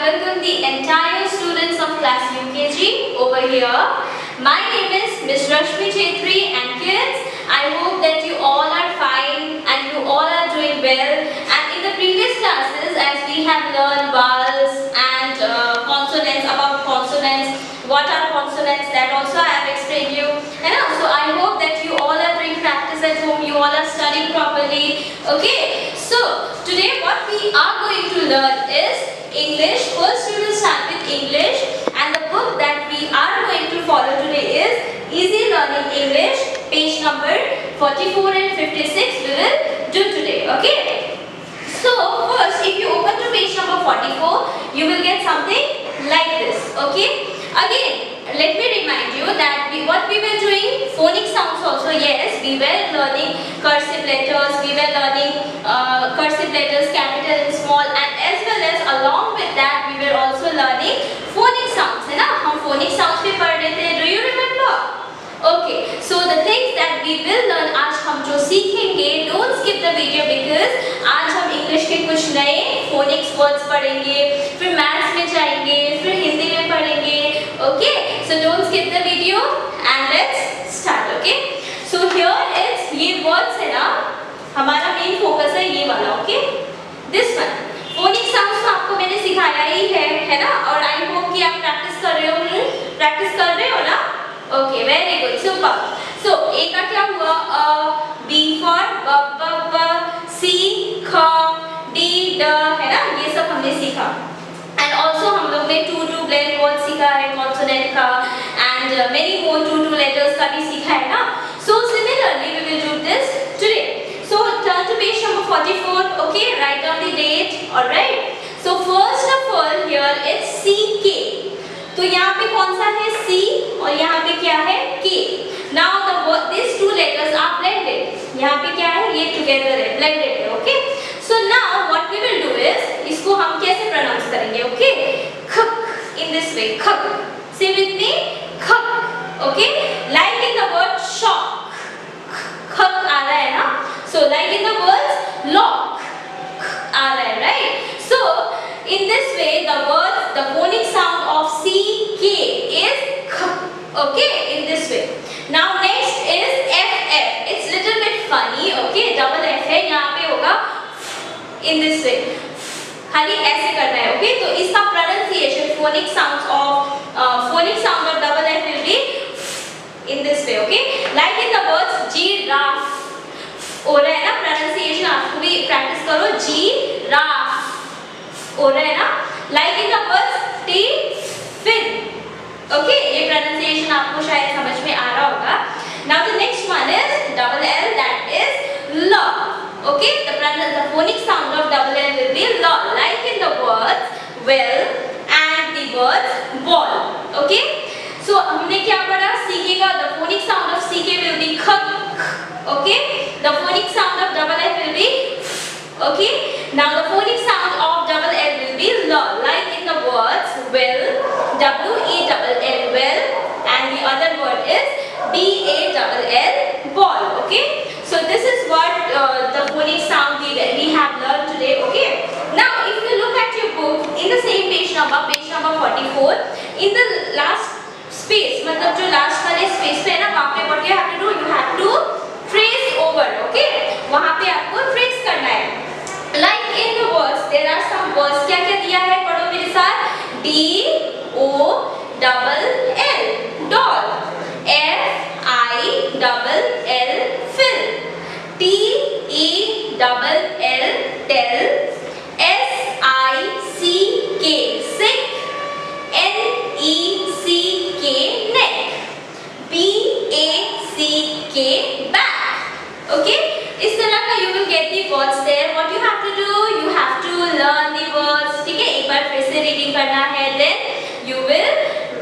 welcome the entire students of class UKG over here. My name is Ms. Rashmi Chetri, and kids, I hope that you all are fine and you all are doing well. And in the previous classes, as we have learned vowels and consonants, about consonants, what are consonants, that also I have explained you. And also I hope that you all are doing practice at home, you all are studying properly. Okay, so today what we are going to learn is English. First we will start with English, and the book that we are going to follow today is Easy Learning English, page number 44 and 56 we will do today. Okay, so first if you open to page number 44, you will get something like this. Okay, again let me remind you that what we were doing, phonic sounds also. Yes, we were learning cursive letters, we were learning cursive letters, capital and small, and as well as along with that we were also learning phonic sounds. है ना, हम phonic sounds भी पढ़ रहे थे. Do you remember? Okay, so the things that we will learn आज हम जो सीखेंगे, don't skip the video because आज हम English के कुछ नए phonics words पढ़ेंगे, फिर maths में जाएंगे, फिर हिंदी में पढ़ेंगे. Okay, so don't skip the video and let's start. Okay, so here is ये words है ना, हमारा main focus है ये वाला. Okay, this one. phonic sounds तो आपको मैंने सिखाया ही है ना, और I hope कि आप practice कर रहे हो. practice कर रहे हो ना? Okay, very good, super. So A का क्या हुआ? B for b, C, ख, D, D है ना, ये सब हमने सीखा. And also हम लोग ने to blend word सीखा है, consonant का, and many more to letters का भी सीखा है ना. So similarly we will do this today. So turn to page number 44. Okay, write down the date. All right. So first of all here it's CK. तो यहाँ पे कौन सा है C और यहाँ पे क्या है K. Now these two letters are blended. यहाँ पे क्या है, ये together है, blended है. Okay. So now what we will do is इसको हम कैसे pronounce करेंगे? Okay. खक in this way. खक. Say with me. खक. Okay. Like in the word shop. खक आ रहा है ना. So like in the words lock. आ रहा है, right? So in this way the word, the phonic sound of CK is K. Okay, in this way. Now next is FF. It's little bit funny. Okay, double F है, यहाँ पे होगा in this way. खाली ऐसे करना है. Okay, तो इसका pronunciation, phonic sounds of phonic sound of double F will be in this way. Okay, like in the words giraffe. हो रहा है ना, pronunciation आपको भी practice करो. giraffe हो रहा है ना. Like in the words tiffin. Okay, ये pronunciation आपको शायद समझ में आ रहा होगा. Now the next one is double L, that is L. Okay, the phonic sound of double L will be L. Like in the words well and the words ball. Okay, so हमने क्या पढ़ा? CK का the phonic sound of CK will be K. Okay, the phonic sound of double F will be. Okay, now the phonic sound of double L will be L. Like in the words well, W-E-double-L, well, and the other word is B-A-double-L, ball. Okay, so this is what the phonic sound we have learned today. Okay, now if you look at your book in the same page number 44, in the last space, मतलब जो last वाले space पे है ना, वहाँ पे what you have to do, you have to trace over. Okay, वहाँ पे आपको trace करना है. Like in the words, there are some words. क्या क्या दिया है? पढ़ो मेरे साथ. D-O-double-L, doll. F-I-double-L, fill. T-E-double-L, tell. S-I-C-K, sick. N-E-C-K, neck. B-A-C-K, back. Okay, इस तरह का you will get the words there. What you have to do, you have to learn the words. ठीक है, एक बार फिर से reading करना है, then you will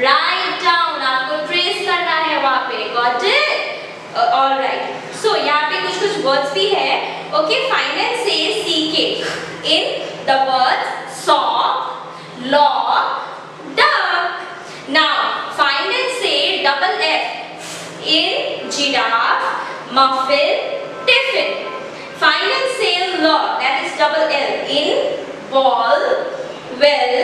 write down. आपको trace करना है वहाँ पे. Got it? All right. So यहाँ पे कुछ words भी है. Okay, find and say CK in the words saw, lock, duck. Now find and say double F in giraffe, muffin, tiffin. Find and say L, that is double L, in ball, well,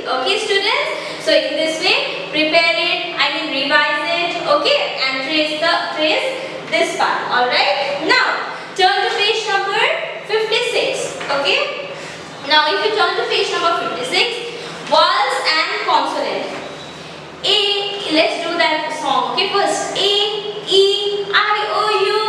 Okay, students. So in this way, prepare it. I mean, revise it. Okay, and trace this part. All right. Now turn to page number 56. Okay. Now if you turn to page number 56, vowels and consonant. A. Let's do that song. Okay, first A, E, I, O, U.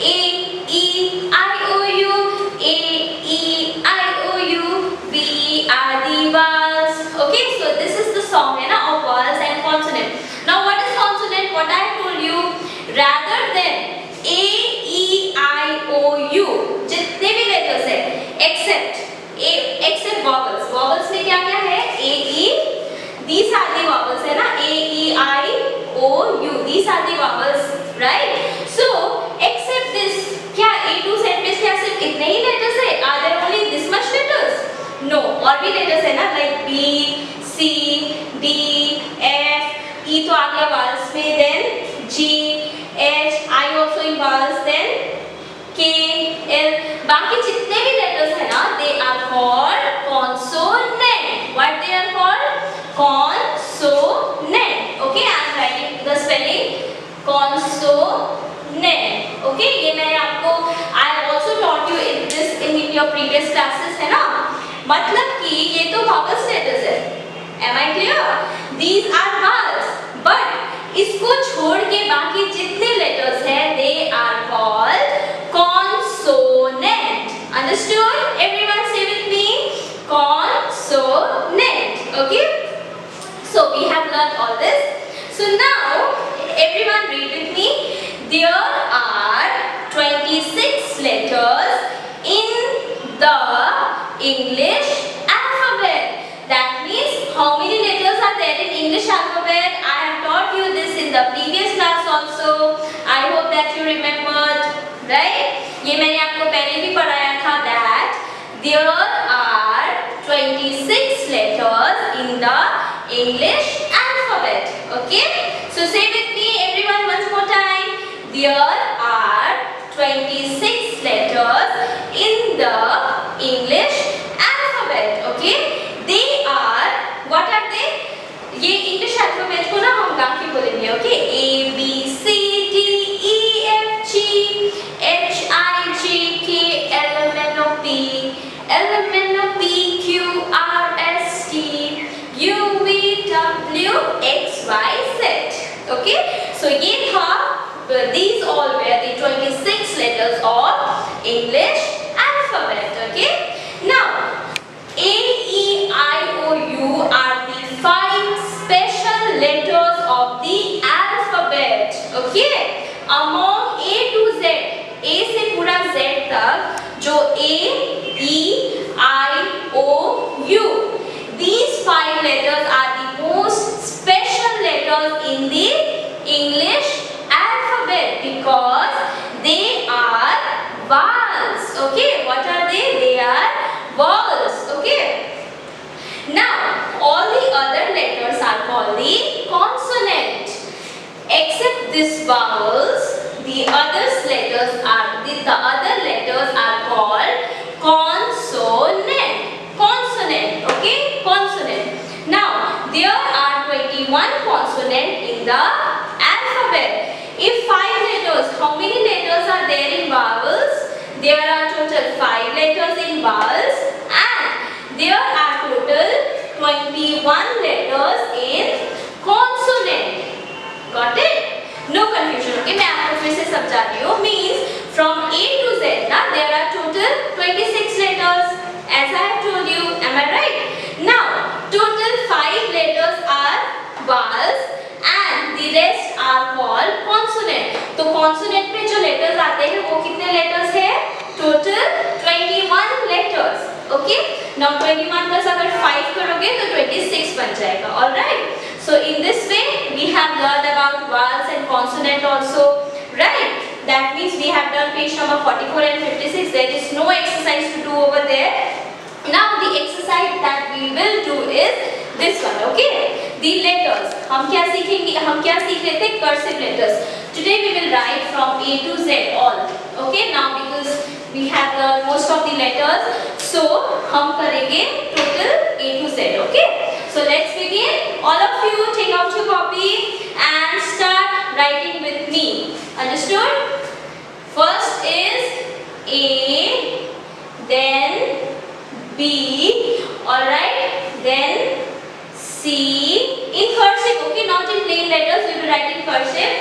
A, E, I, O, U. A, E, I, O, U. B are the vowels. Okay, so this is the song of vowels and consonant. Now what is consonant? What I told you, rather than A, E, I, O, U, जितने भी letters है, except vowels. Vowels में क्या क्या है? A, E. These are the vowels है ना? A, E, I, O, U. These are the vowels, right? So except this, क्या A to Z में क्या सिर्फ इतने ही letters है? Are there only this much letters? No, और भी letters है ना? Like B, C, D, F, E तो आ गया vowels में, then G, H, I also in vowels, then K, L. बाकी जितने भी letters है ना? They are called consonant. What they are called? Consonant. Okay, I am writing the spelling consonant. Okay, ये मैंने आपको I have also taught you in your previous classes है ना? मतलब कि ये तो vowels letters है. Am I clear? These are vowels, but इसको छोड़ के बाकी जितने letters हैं they are called consonant. Understood? Everyone say with me. Consonant. Okay. So we have learned all this. So now everyone read with me. There are 26 letters in the English alphabet. That means how many letters are there in English alphabet? I have taught you this in the previous class also. I hope that you remembered, right? ये मैंने आपको पहले भी पढ़ाया था that there are 26 letters in the English alphabet. Okay? So say with me everyone once more time. There are 26 letters in the English alphabet. Okay? They are, what are they? ये English alphabet को ना हम गा के बोलेंगे. Okay? A, B, C, D, E, F, G, H, I, J, K, L, M, N, O, P, L, M, N, O, P, Q, R, S, T, U, V, W, X, Y, Z. Okay? So ये था, these all were the 26 letters of English alphabet. Okay? Now A, E, I, O, U are the 5 special letters of the alphabet. Okay? Among A to Z, A से पूरा Z तक जो A, E, I, O, U. These 5 letters are the most special letters in the English alphabet because they are vowels. Okay? What are they? They are vowels. Okay? Now, all the other letters are called the consonant. Except these vowels, the other letters are called consonant. Consonant. Okay? Consonant. Now, there are 21 consonants in the alphabet. If 5 letters, how many letters are there in vowels? There are total 5 letters in vowels and there are total 21 letters in consonant. Got it? No confusion. Okay, मैं आपको फिर से समझा रही हूँ. Means from A to Z ना there are total 26 letters as I have told you. Am I right? Now total 5 letters are vowels and the rest are called consonant. तो consonant में जो letters आते हैं वो कितने letters है? Total 21 letters. Okay? Now 21 plus अगर 5 करोगे तो 26 बन जाएगा. All right? So in this way we have learned about vowels and consonant also. Right? That means we have done page number 44 and 56. There is no exercise to do over there. Now the exercise that we will do is this one. Okay? The letters. हम क्या सीखेंगे? हम क्या सीख रहे थे? Cursive letters. Today we will write from A to Z all. Okay? Now because we have learned most of the letters, so हम करेंगे total A to Z. Okay? So let's begin. All of you take out your copy and start writing with me. Understood? First is A, then B, alright, then C, in cursive, okay, not in plain letters, we will write in cursive,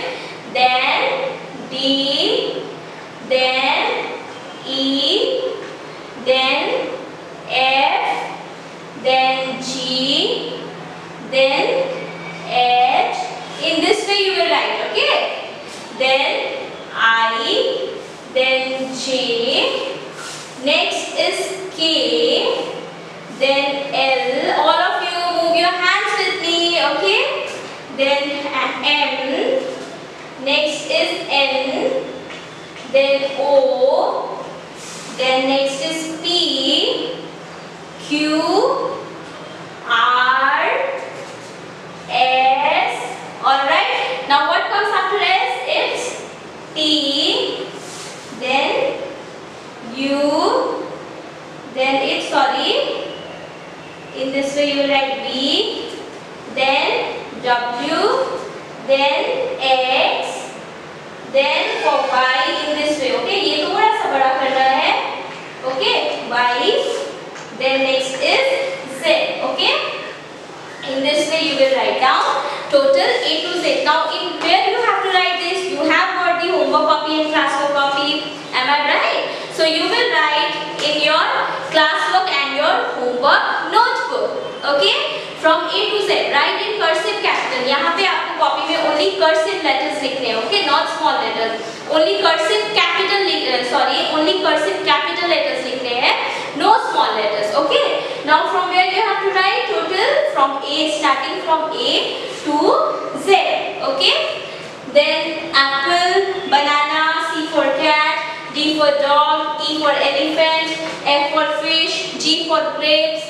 then D, then E, then F, then G, then H, in this way you will write, okay, then I, then J, next is K, then L, all of you move your hands with me, okay, then M, next is N, then O, then next is P, Q, R, S, alright, now what comes after S? It's T, then U, then it's, in this way you will write B, then W, then X, then for Y in this way, okay, ये तो बड़ा सा बड़ा करना है, okay, Y, then next is Z, okay, in this way you will write down total A to Z. Now in where you have to write this, you have got the homework copy and classwork copy, am I right? So you will write in your classwork and your homework notebook, okay, from A to Z, write in cursive capital. यहाँ पे आपको copy में only cursive letters लिखने हैं, okay, not small letters, only cursive capital only cursive capital letters लिखने हैं, no small letters, okay. Now from where you have to write total from A, starting from A to Z, okay. Then apple, banana, C for cat, D for dog, E for elephant, F for fish, G for grapes,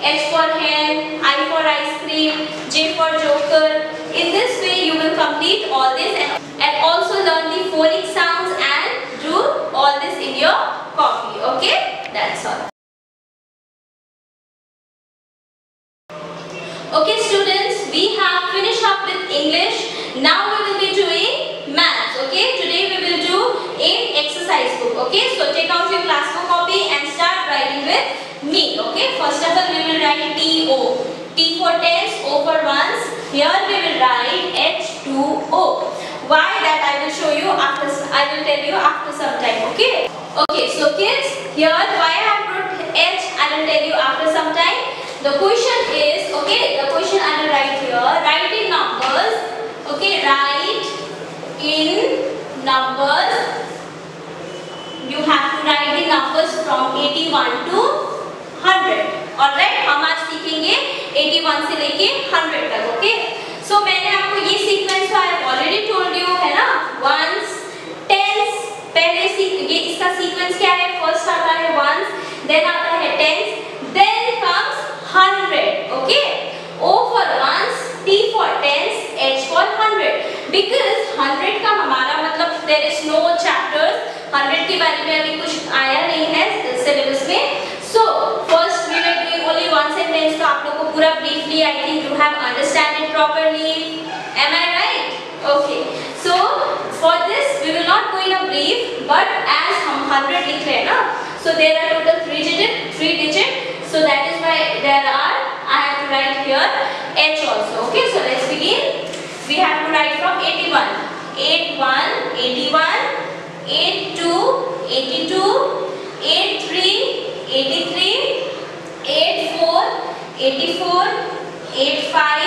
H for hen, I for ice cream, J for joker. In this way you will complete all this and also learn the phonic sounds and do all this in your copy, okay. That's all. Okay students, we have finished up with English. Now we will be doing maths, okay. Today we will do in exercise book, okay. So take out your classwork copy and start writing with me, okay. First of all we will write T-O. T for tens, O for ones. Here we will write H2O. Why that I will show you after, I will tell you after some time, okay. Okay, so kids, here why I have wrote H, I will tell you after some time. The question is, okay, the question I will write here, write in numbers, okay, write in numbers, you have to write the numbers from 81 to 100, alright, हम आज सीखेंगे 81 से लेके 100 तक, okay. So मैंने आपको ये sequence तो I have already told you है ना, ones, tens, पहले ये इसका सीक्वेंस क्या है, फर्स्ट आता है ones, then आता है tens, then comes 100, okay. O for ones, T for tens, H for 100. Because 100 का हमारा मतलब there is no chapters, 100 के बारे में अभी कुछ आया नहीं है सिलेबस में. So first we were doing only ones and tens, तो आप लोग को पूरा briefly I think you have understand it properly. Am I right? Okay. So for this we will not go in a brief, but as हम 100 लिख रहे हैं ना, so there are total 3 digit. So that is why there are, I have to write here H also. Okay, so let's begin. We have to write from 81. 81, 81, 82, 82, 83, 83, 84, 84, 85,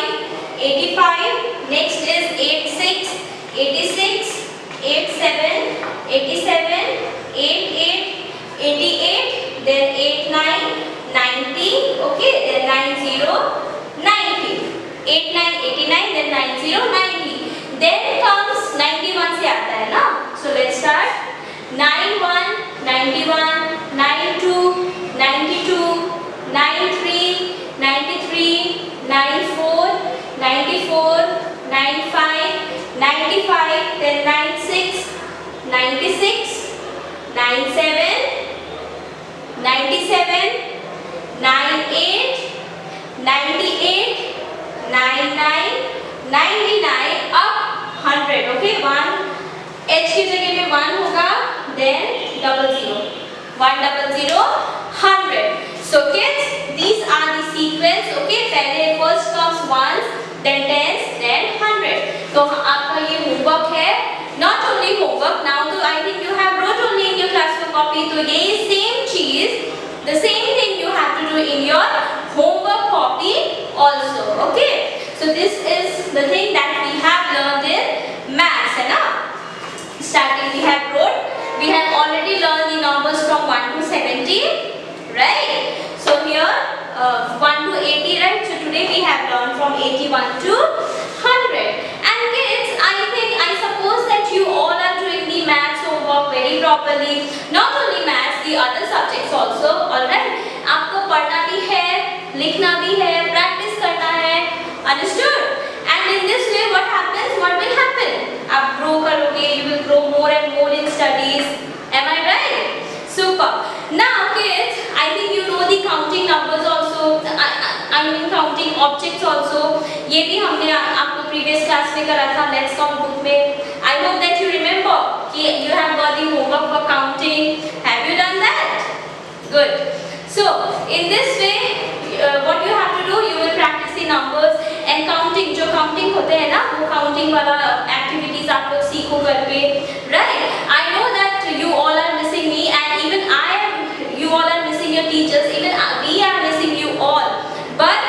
85. Next is 86, 86, 87, 87, 88, 88, then 89, 90, okay, then 90, 90, 89, 89, then 90, 90. Then comes 91 से आता है ना, so let's start. 91, 91, 92, 92, 93, 93, 94, 94, 95, 95, then 96, 96, 97, 97, 98, 98, 99 up 100. Okay, 1 H की जगह में 1 होगा, then 00, 100, 100. So kids, these are the sequence. Okay, पहले first comes ones, then tens, then 100. तो आपका ये homework है. Not only homework, now तो I think you have wrote only in your classroom copy. तो ये same चीज, the same thing you have to do in your homework copy also. Okay, so this is the thing that we have learned in maths, है ना? Starting we have wrote, we have already learned the numbers from 1 to 70, right? So here 1 to 80, right? So today we have learned from 81 to 100. And kids, I suppose that you all are doing the maths homework very properly. Not only maths, the other subjects also. Alright? आपको पढ़ना भी है, लिखना भी है, practice करना है. Understood? And in this way, what happens? What will happen? आप grow करोगे, you will grow more and more in studies. Am I right? Super. Now kids, I think you know the counting numbers also. I mean counting objects also. ये भी हमने आपको previous class में करा था Let's Count book में. I hope that you remember कि you have got the homework for counting. Have you done that? Good. So in this way, what you have to do, you will practice the numbers and counting. जो counting होते हैं ना, वो counting वाला activities आप लोग सीखो करके, right? I know that you all are missing me and even you all are missing your teachers. Even we are missing you all. But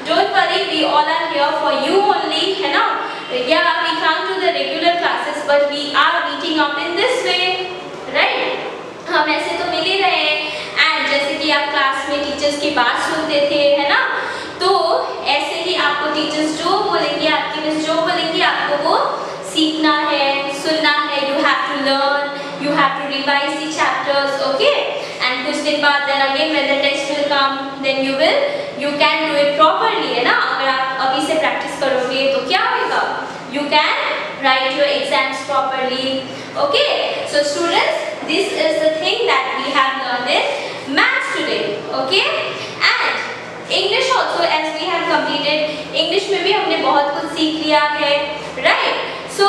don't worry, we all are here for you only, है ना? Yeah, we can't do the regular classes, but we are meeting up in this way, right? हम ऐसे तो मिल ही रहे हैं. And जैसे कि आप क्लास में टीचर्स की बात सुनते थे, है ना? तो ऐसे ही आपको टीचर्स जो बोलेंगे, आपकी मिस जो बोलेंगी, आपको वो सीखना है, सुनना है. You have to learn, you have to revise the chapters, okay? And कुछ दिन बाद then again when the test will come, then you can do it properly, है ना? अगर आप अभी से practice करोगे तो क्या होगा? You can write your exams properly, okay? So students, this is the thing that we have learned in maths today, okay? And English also, as we have completed, English में भी हमने बहुत कुछ सीख लिया है, right? So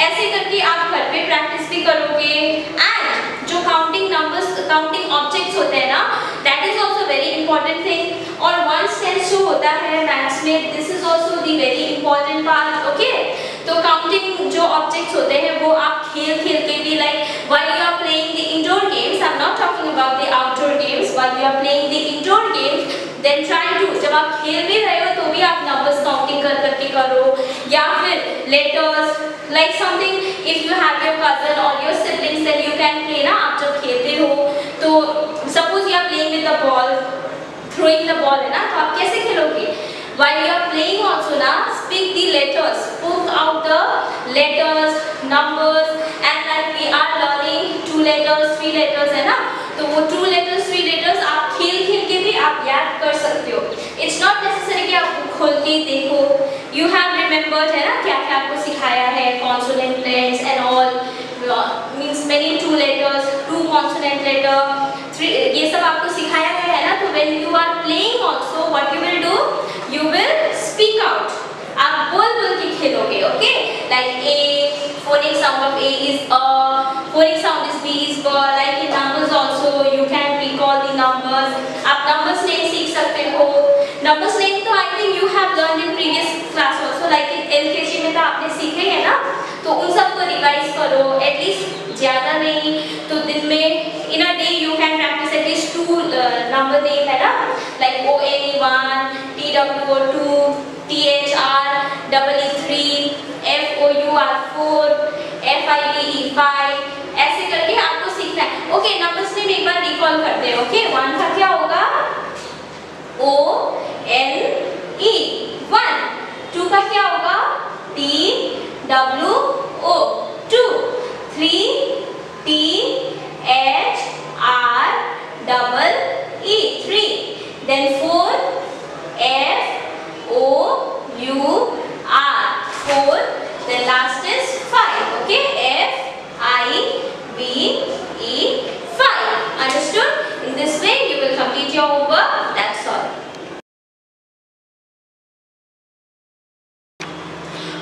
ऐसे करके आप घर पे practice भी करोगे. And जो counting numbers, counting objects होते हैं ना, that is also very important thing. और one sense जो होता है maths में, this is also the very important part, okay? तो counting जो objects होते हैं वो आप खेल खेल के भी, like while you are playing the indoor games, I'm not talking about the outdoor games, while you are playing the indoor games, then try to, जब आप खेल भी रहे हो तो भी आप numbers counting कर करके करो. या फिर letters, like something, if you have your cousin or your siblings, then you can play ना. आप जब खेलते हो तो suppose you are playing with the ball, throwing the ball है ना, तो आप कैसे खेलोगे? While you are playing also ना, speak the letters, spoke out the letters, numbers, and like we are learning 2 letters, 3 letters है ना, तो वो 2 letters, 3 letters आप खेल खेल के भी आप याद कर सकते हो. It's not necessary कि आप खोल के देखो. You have remembered है ना क्या क्या आपको सिखाया है, consonant plants and all, means many 2 letters, 2 consonant letter, 3, ये सब आपको सिखाया गया है ना. तो when you are playing also, what you will do? You will speak out. आप बोल बोल के खेलोगे, okay? Like A, phonic sound of A is A, phonic sound is B is B. Like in numbers also, you can recall the numbers. आप numbers name सीख सकते हो. Numbers name तो I think you have learned in previous class also. Like in LKG में तो आपने सीखे हैं ना, तो उन सबको revise करो. At least ज़्यादा नहीं तो दिन में in a day you can practice at least 2 number name है ना, like ONE1, TWO2, THR, EE3, FOUR4, FIVE5, ऐसे करके आपको सीखना है. ओके, नंबर्स नेम एक बार रिकॉल करते हैं. ओके, 1 का क्या होगा? ONE 1. 2 का क्या होगा? TWO 2. 3 THREE 3. Then 4 FOUR 4. Then last is 5. Okay, FIVE 5. Understood? In this way you will complete your homework. That's all.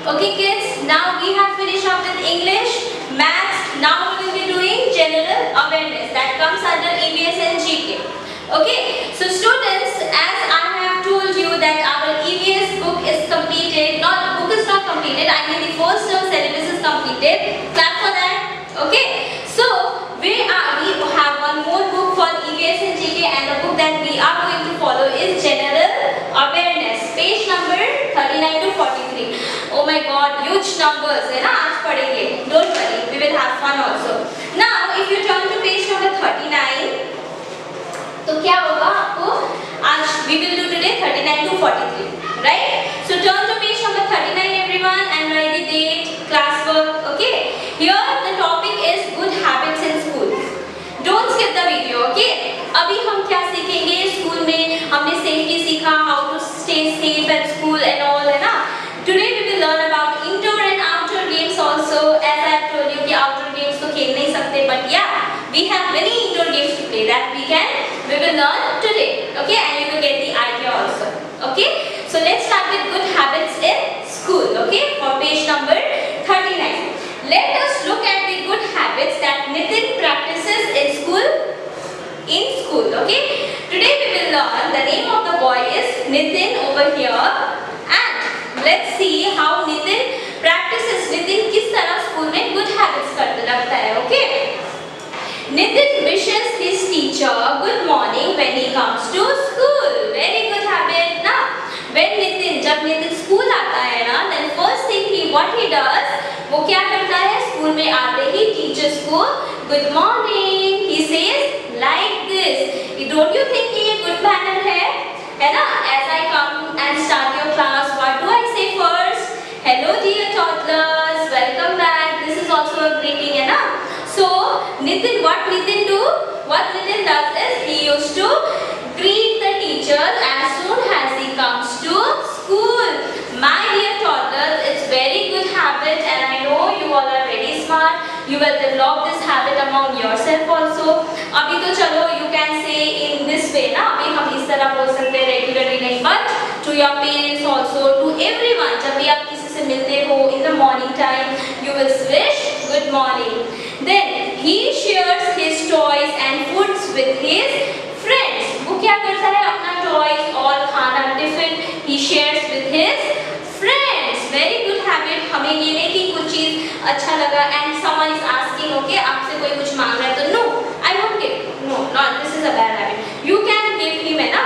Okay kids, now we have finished up with English, Maths. Now we will be doing General Awareness that comes under EVS and GK. Okay, so students, as I have told you that our EVS book is completed, book is not completed, I mean the first term syllabus is completed. Clap for that. Okay, so we have one more book for EVS and GK, and the book that we are going to follow is General Awareness, page number 39 to 43. Oh my God, huge numbers है ना आज पढ़ेंगे. Don't worry, we will have fun also. Now, if you turn to page number 39, तो क्या होगा आपको आज we will do today 39 to 43, right? So turn to page number 39 everyone and write the date, class work. Okay? Here the topic is good habits in school. Don't skip the video. Okay? अभी हम क्या सीखेंगे school में? हमने safety सीखा, how to stay safe at school and all है ना? Today we will learn about indoor and outdoor games also. As I have told you कि outdoor games तो खेल नहीं सकते, but yeah, we have many indoor games to play that we will learn today. Okay, and you will get the idea also. Okay, so let's start with good habits in school. Okay, for page number 39. Let us look at the good habits that Nitin practices in school. Okay, today we will learn. The name of the boy is Nitin over here. Let's see how Nitin practices. Nitin किस तरह school में good habits करते लगता है. Okay. Nitin wishes his teacher good morning when he comes to school. Very good habit ना. जब Nitin school आता है ना, then first thing what he does, वो क्या करता है स्कूल में आते ही टीचर्स को good morning he says like this. Don't you think ये good manner है ना? As I come and start your class, what do I say first? Hello dear toddlers, welcome back. This is also a greeting है ना? So Nitin, what Nitin do? What Nitin does is he used to greet the teacher as soon as he comes to school. My dear toddlers, it's very good habit, and I know you all are very smart. You will develop this habit among yourself also. अभी तो चलो you can say in this way ना, अभी हम इस तरह बोल सकते हैं regularly नहीं, but to your parents also, to everyone. जब भी आप किसी से मिलते हो in the morning time, you will wish good morning. Then he shares his toys and foods with his friends. वो क्या करता है अपना toys और खाना tiffin he shares with his friends. Very good habit. हमें ये नहीं कि कुछ चीज अच्छा लगा and someone is asking, okay, आपसे कोई कुछ मांग रहा है तो no, I won't give. No, not this is a bad habit. You can give him है ना,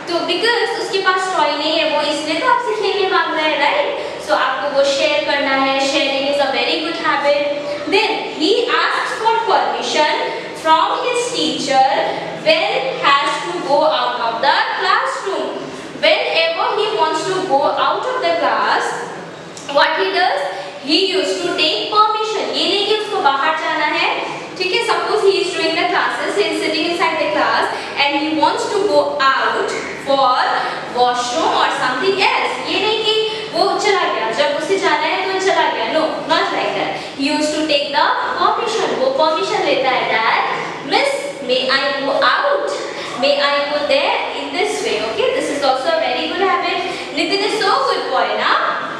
तो because उसके पास toy नहीं है वो इसलिए तो आपसे खेलने मांग रहा है, right? So आपको वो share करना है. Sharing is a very good habit. Then he asks for permission from his teacher when has to go out of the classroom. Whenever he wants to go out of the class, what he does, he used to take permission. ये नहीं कि उसको बाहर जाना है, ठीक है? Suppose he is doing the classes, he is sitting inside the class, and he wants to go out for washroom or something else. ये नहीं कि वो चला गया, जब उसे जाना है तो चला गया. No, not like that. He used to take the permission. वो permission लेता है. Dad, Miss, may I go out? May I go there in this way? Okay, this is also a very good habit. Nitin is so good boy, na?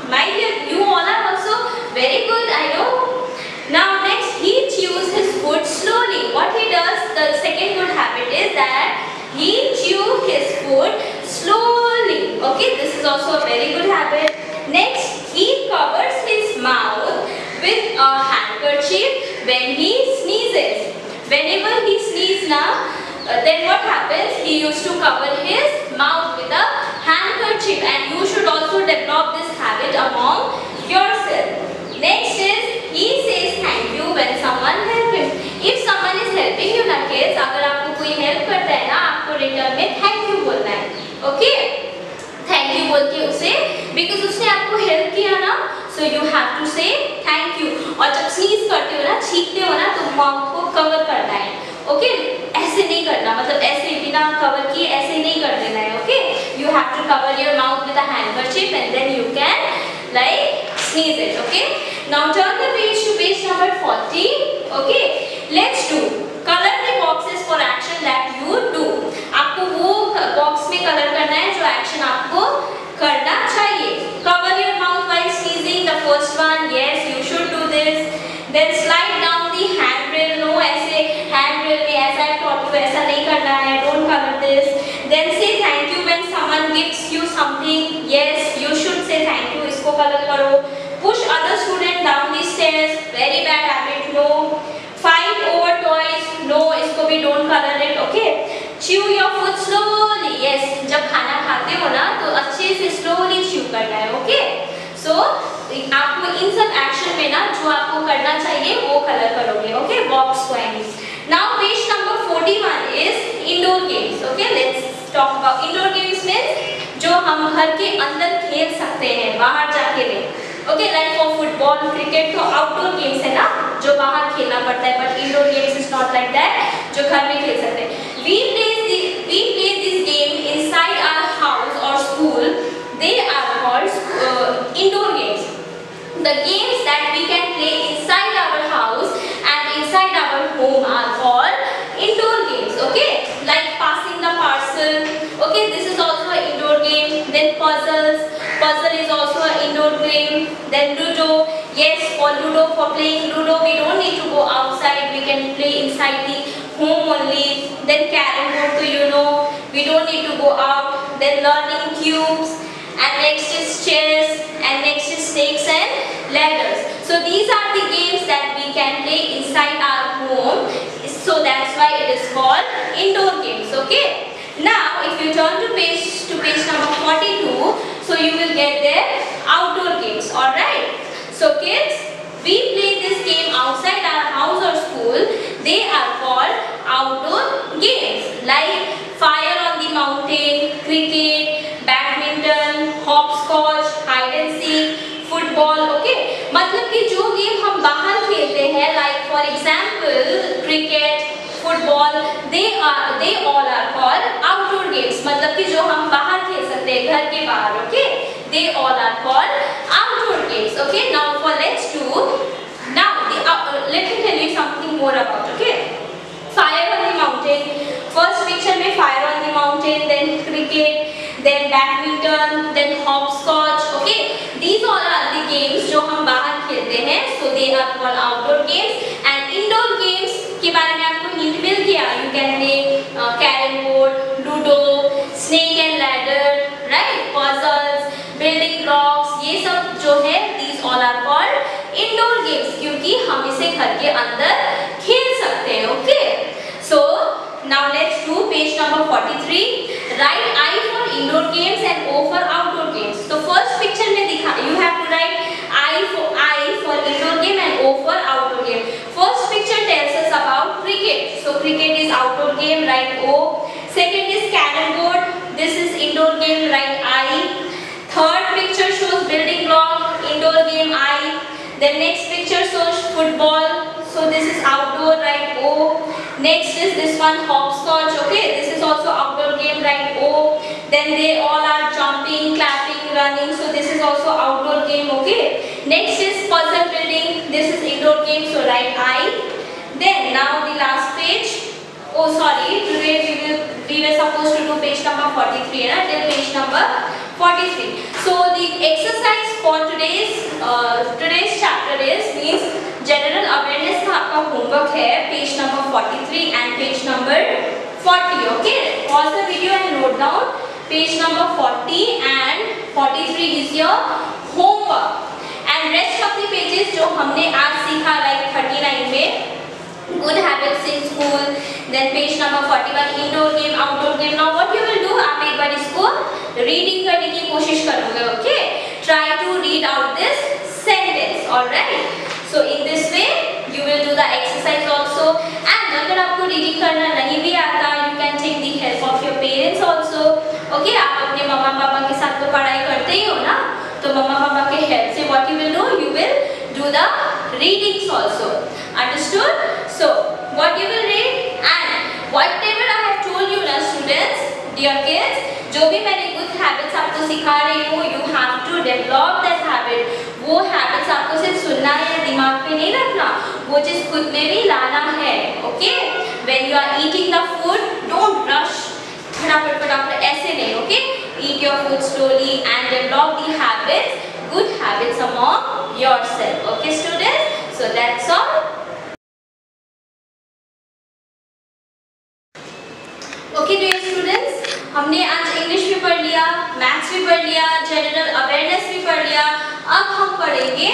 My dear, you all are also very good, I know. Now next, he chews his food slowly. What he does, the second good habit is that he chews his food slowly. Okay, this is also a very good habit. Next, he covers his mouth with a handkerchief when he sneezes. Whenever he sneezes now, then what happens? He used to cover his mouth with a handkerchief, and you should also develop this habit among yourself. Next is he says thank you when someone helps him. If someone is helping you ना kids, अगर आपको कोई help करता है ना, आपको return में thank you बोलना है. Okay? Thank you बोल के उसे, because उसने आपको help किया ना, so you have to say thank you. और जब sneeze करते हो ना, छींकते हो ना, तो mouth को cover करना है. Okay? ऐसे नहीं करना, मतलब ऐसे बिना cover किए ऐसे नहीं कर देना है. Okay? You have to cover your mouth with a handkerchief and then you can like sneeze it. Okay? Now turn the page to page number 40. Okay? Let's do color the boxes for action that you do. आपको वो box में color करना है जो action आपको करना चाहिए. Cover your mouth while sneezing. The first color this. Then say thank you when someone gives you something. Yes, you should say thank you. इसको color करो. Push other student down the stairs. Very bad habit. No. Fight over toys. No, इसको भी don't color it. Okay. Chew your food slowly. Yes, जब खाना खाते हो ना तो अच्छे से slowly chew करना है. Okay. So आपको इन सब एक्शन में ना जो आपको करना चाहिए वो कलर करोगे. Okay, box points. Now page number 41 is indoor games. Okay, let's talk about indoor games means जो हम घर के अंदर खेल सकते हैं, बाहर जाके नहीं. Okay, like for football, cricket तो आउटडोर गेम्स है ना जो बाहर खेलना पड़ता है, but indoor games is not like that जो घर में खेल सकते हैं. We play this game inside our house और school. They are called indoor games. The games that we can play inside our house and inside our home are called indoor games. Okay, like passing the parcel. Okay, this is also an indoor game. Then puzzles. Puzzle is also an indoor game. Then Ludo. Yes, for Ludo, for playing Ludo, we don't need to go outside. We can play inside the home only. Then carrom board, so you know, we don't need to go out. Then learning cubes. And next is chess, and next is snakes and ladders. So these are the games that we can play inside our home. So that's why it is called indoor games. Okay. Now if you turn to page number 42, so you will get there outdoor games. All right. So kids, we play this game outside our house or school. They are called outdoor games like fire on the mountain, cricket, badminton, hopscotch, hide and seek, football. Okay, मतलब कि जो game हम बाहर खेलते हैं, like for example cricket, football, they all are called outdoor games. मतलब कि जो हम बाहर खेल सकते हैं घर के बाहर. Okay, they all are called outdoor games. Okay, now for let's do now let me tell you something more about. Okay, fire on the mountain. First picture में fire on the mountain, then cricket, then badminton, then hopscotch. Okay, these all are the games जो हम बाहर खेलते हैं. So they are called outdoor games. And indoor games के बारे में आपको hint मिल गया. You can play carrom board, ludo, snake and ladder, right? Puzzles, building blocks. ये सब जो है these all are called indoor games क्योंकि हम इसे घर के अंदर खेल सकते हैं. Okay, so now let's do page number 43. Write I for indoor games and O for outdoor games. So first picture में दिखा, you have to write I for indoor game and O for outdoor game. First picture tells us about cricket. So cricket is outdoor game, write O. Second is carrom board. This is indoor game, write I. Third picture shows building block, indoor game I. Then next picture shows football. So this is outdoor, write O. Next is this one hopscotch. Okay, this is also outdoor game, write O. Then they all are jumping, clapping, running. So this is also outdoor game. Okay. Next is puzzle building. This is indoor game. So write I. Then now the last page. Oh sorry, today we were supposed to do page number 43 and till page number 43. So the exercise for today's chapter means general awareness का आपका homework है page number 43 and page number 40. Okay, pause the video and note down page number 40 and 43 is your homework. And rest of the pages जो हमने आज सीखा like 39 में good habits in school, then page number 41 indoor game, outdoor game. Now what you will do, आप एक बार इसको reading करने की कोशिश करोगे. Okay, try to read out this sentence. All right. So in this way you will do the exercise also. And अगर आपको reading करना नहीं भी आता, you can take the help of your parents also. Okay, आप अपने मम्मा पापा के साथ तो पढ़ाई करते ही हो ना, तो मम्मा पापा के help से what you will do, you will do the readings also. Understood? So what you will read and whatever I have told you ना students, dear kids, जो भी मैंने good habits आपको सिखा रही हूँ, you have to develop that habit. वो habits आपको सिर्फ सुनना है या दिमाग पे नहीं रखना, वो चीज खुद में भी लाना है. Okay? When you are eating the food, don't rush. फटाफट ऐसे नहीं. Okay? Eat your food slowly and develop the habits, good habits among yourself. Okay, students? So that's all. Okay, dear पढ़ेंगे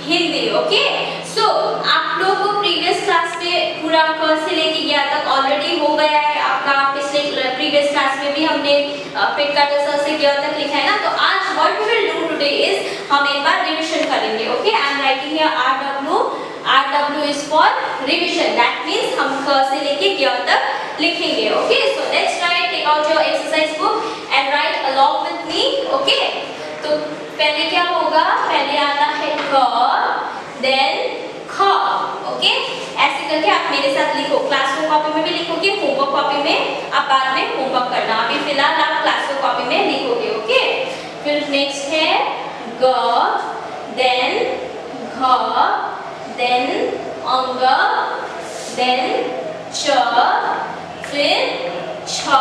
हिंदी। ओके, सो आप लोगों को प्रीवियस क्लास में पूरा क से लेके गया तक ऑलरेडी हो गया है आपका। पिछले प्रीवियस क्लास में भी हमने पिट का स से गया तक लिखा है ना। तो आज what we will do today is हम एक बार रिवीजन करेंगे। Okay, I am writing here RW is for revision, that means हम क से लेके ग तक लिखेंगे। Okay, so let's write, take out your exercise book and write along with me. Okay, तो पहले क्या होगा, पहले आता है क, देन ख। ओके, ऐसे करके आप मेरे साथ लिखो। क्लासरूम कॉपी में भी लिखोगे, होमवर्क कॉपी में आप बाद में होमवर्क करना। अभी फिलहाल आप क्लासरूम कॉपी में लिखोगे। ओके, फिर नेक्स्ट है ग, देन घ, देन अंग, देन च, फिर छ,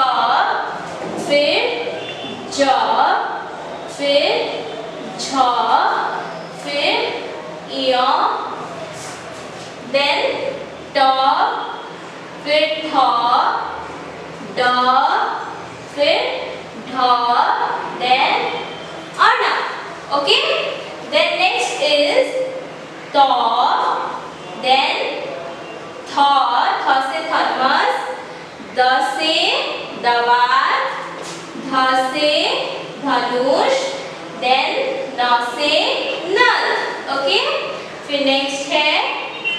फिर ज, फिर झ, फिर य, देन ट, फिर थ, ड, फिर ढ, देन अण। ओके, देन नेक्स्ट इज त, देन थ, थ से थर्मस, द से दवात, ध से धनुष, देन न से नल। ओके, फिर नेक्स्ट है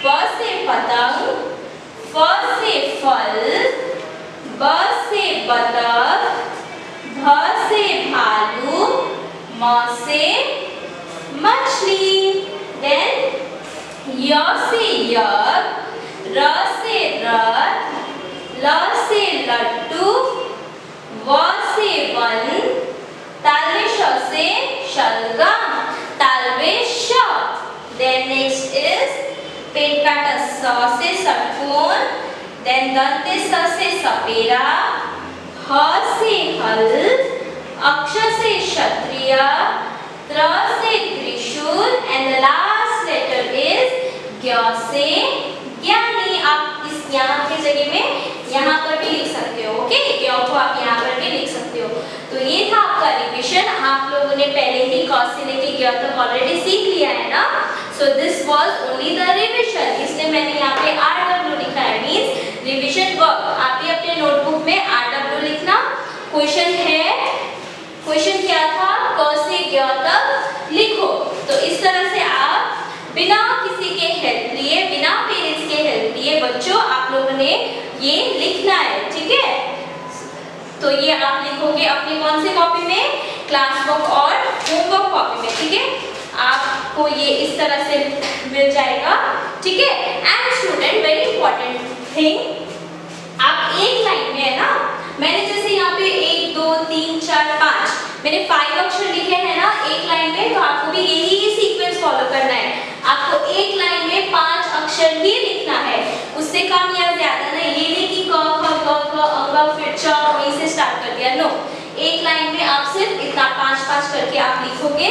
प से पतंग, फ से फल, ब से बतख, भ से भालू, म से मछली, देन य से यज्ञ, र से रथ, ल से लड्डू, व से वन, तालवे श से शलगम, तालवे श। देन नेक्स्ट इज पेट काटा स से षटकोण, देन दंते स से सपेरा, ह से हल, अक्ष से क्षत्रिय, त्र से त्रिशूल and the last letter is ज्ञ से ज्ञानी। आप इस यहाँ की जगह में यहाँ पर भी लिख सकते हो। ओके, ज्ञ को आप यहाँ पर भी लिख सकते हो। तो ये था आपका रिवीजन। आप लोगों ने पहले ही क से लेके ज्ञ तक ऑलरेडी सीख लिया है ना। So this was only the revision, इसलिए मैंने यहाँ पे RW लिखा है, मींस रिवीजन वर्क। आप भी अपने नोटबुक में RW लिखना। क्वेश्चन है, क्वेश्चन क्या था, क से ज्ञ तक लिखो। तो इस तरह से आप बिना किसी के हेल्प लिए, बिना पेरेंट्स के हेल्प लिए बच्चों आप लोगों ने ये लिखना है। ठीक है, तो ये आप लिखोगे अपनी कौन सी कॉपी में, क्लास बुक और होमवर्क कॉपी में। ठीक है, आपको ये इस तरह से मिल जाएगा। ठीक है, and student very important thing, आप एक लाइन में है ना, मैंने जैसे यहाँ पे 1 2 3 4 5 मैंने 5 अक्षर लिखे हैं ना एक लाइन में, तो आपको भी यही सीक्वेंस फॉलो करना है। आपको एक लाइन में 5 अक्षर ही लिखना है, उससे कम या ज्यादा नहीं। ये नहीं कि क ख ग घ अंग फिर च वहीं से स्टार्ट कर दिया, नो। एक लाइन में आप सिर्फ इतना 5-5 करके आप लिखोगे।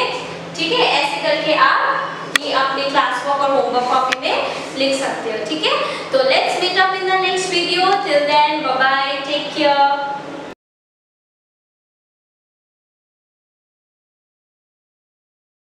ठीक है, ऐसे करके आप ये अपने क्लास वर्क और होमवर्क कॉपी में लिख सकते हो। ठीक है, तो let's meet up in the next video. Till then bye bye, take care.